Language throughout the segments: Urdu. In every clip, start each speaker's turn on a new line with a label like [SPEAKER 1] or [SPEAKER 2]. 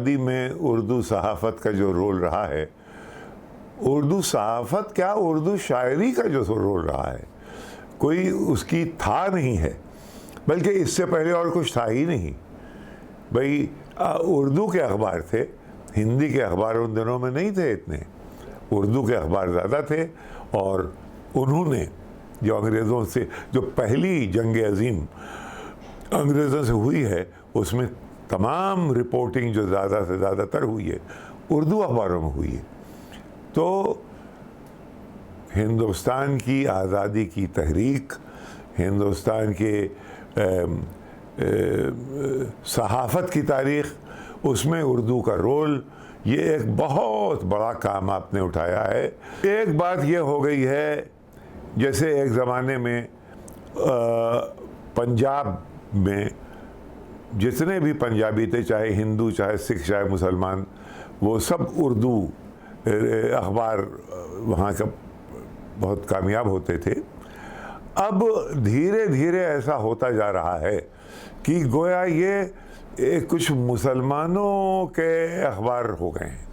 [SPEAKER 1] آزادی میں اردو صحافت کا جو رول رہا ہے، اردو صحافت کیا اردو شاعری کا جو رول رہا ہے، کوئی اس کی تھا نہیں ہے، بلکہ اس سے پہلے اور کچھ تھا ہی نہیں۔ بھئی اردو کے اخبار تھے، ہندی کے اخبار ان دنوں میں نہیں تھے اتنے، اردو کے اخبار زیادہ تھے، اور انہوں نے جو انگریزوں سے جو پہلی جنگ عظیم انگریزوں سے ہوئی ہے، اس میں تمام رپورٹنگ جو زیادہ سے زیادہ تر ہوئی ہے اردو اخباروں میں ہوئی ہے۔ تو ہندوستان کی آزادی کی تحریک، ہندوستان کے صحافت کی تاریخ، اس میں اردو کا رول، یہ ایک بہت بڑا کام آپ نے اٹھایا ہے۔ ایک بات یہ ہو گئی ہے، جیسے ایک زمانے میں پنجاب میں جتنے بھی پنجابی تھے، چاہے ہندو، چاہے سکھ، چاہے مسلمان، وہ سب اردو اخبار وہاں کا بہت کامیاب ہوتے تھے۔ اب دھیرے دھیرے ایسا ہوتا جا رہا ہے کہ گویا یہ کچھ مسلمانوں کے اخبار ہو گئے ہیں۔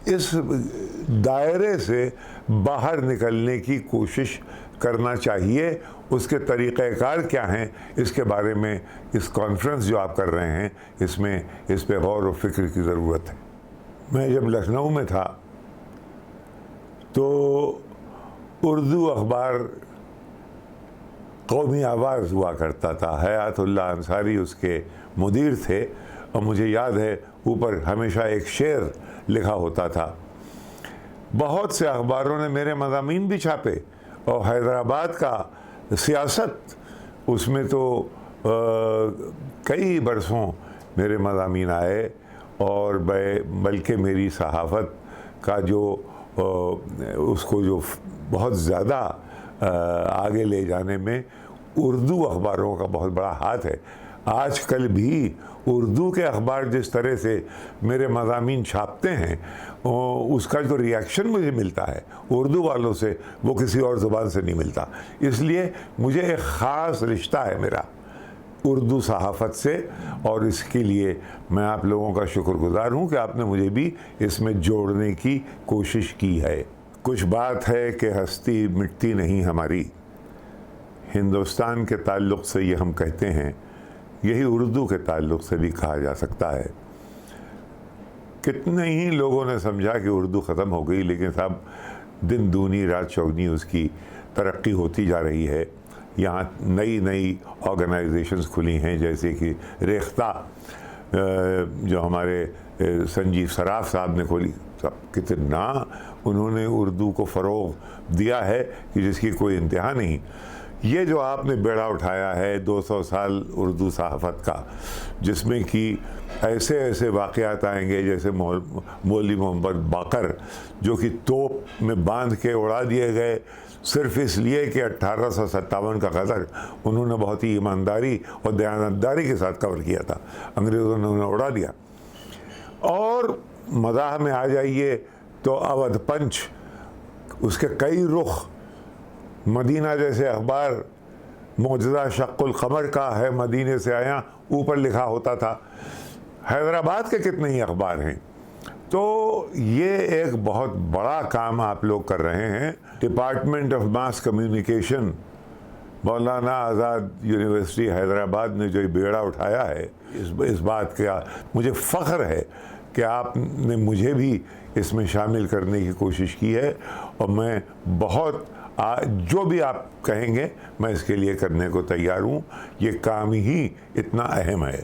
[SPEAKER 1] اس دائرے سے باہر نکلنے کی کوشش کرنا چاہیے۔ اس کے طریقہ کار کیا ہیں، اس کے بارے میں اس کانفرنس جو آپ کر رہے ہیں، اس پہ غور و فکر کی ضرورت ہے۔ میں جب لکھنؤ میں تھا تو اردو اخبار قومی آواز ہوا کرتا تھا، حیات اللہ انصاری اس کے مدیر تھے، اور مجھے یاد ہے اوپر ہمیشہ ایک شعر لکھا ہوتا تھا۔ بہت سے اخباروں نے میرے مضامین بھی چھاپے، اور حیدرآباد کا سیاست، اس میں تو کئی برسوں میرے مضامین آئے، اور بلکہ میری صحافت کا جو اس کو جو بہت زیادہ آگے لے جانے میں اردو اخباروں کا بہت بڑا ہاتھ ہے۔ آج کل بھی اردو کے اخبار جس طرح سے میرے مضامین چھاپتے ہیں، اس کا جو ریاکشن مجھے ملتا ہے اردو والوں سے، وہ کسی اور زبان سے نہیں ملتا۔ اس لیے مجھے ایک خاص رشتہ ہے میرا اردو صحافت سے، اور اس کے لیے میں آپ لوگوں کا شکر گزار ہوں کہ آپ نے مجھے بھی اس میں جوڑنے کی کوشش کی ہے۔ کچھ بات ہے کہ ہستی مٹتی نہیں ہماری، ہندوستان کے تعلق سے یہ ہم کہتے ہیں، یہی اردو کے تعلق سے بھی کہا جا سکتا ہے۔ کتنے ہی لوگوں نے سمجھا کہ اردو ختم ہو گئی، لیکن صاحب دن دونی رات چوگنی اس کی ترقی ہوتی جا رہی ہے۔ یہاں نئی آرگنائزیشنز کھلی ہیں، جیسے کہ ریختہ جو ہمارے سنجیو سراف صاحب نے کھولی، کتنا انہوں نے اردو کو فروغ دیا ہے کہ جس کی کوئی انتہا نہیں۔ یہ جو آپ نے بیڑا اٹھایا ہے 200 سال اردو صحافت کا، جس میں کہ ایسے واقعات آئیں گے جیسے مولوی محمد باقر، جو کہ توپ میں باندھ کے اڑا دیے گئے صرف اس لیے کہ 1857 کا غدر انہوں نے بہت ہی ایمانداری اور دیانتداری کے ساتھ کور کیا تھا، انگریزوں نے انہیں اڑا دیا۔ اور مزاح میں آ جائیے تو اودھ پنچ، اس کے کئی رخ، مدینہ جیسے اخبار، معجزہ شق القمر کا ہے مدینے سے آیا، اوپر لکھا ہوتا تھا۔ حیدرآباد کے کتنے ہی اخبار ہیں۔ تو یہ ایک بہت بڑا کام آپ لوگ کر رہے ہیں۔ Department of mass communication, Maulana Azad university Hyderabad نے جو بیڑا اٹھایا ہے، اس بات کا مجھے فخر ہے کہ آپ نے مجھے بھی اس میں شامل کرنے کی کوشش کی ہے، اور میں بہت جو بھی آپ کہیں گے میں اس کے لیے کرنے کو تیار ہوں۔ یہ کام ہی اتنا اہم ہے۔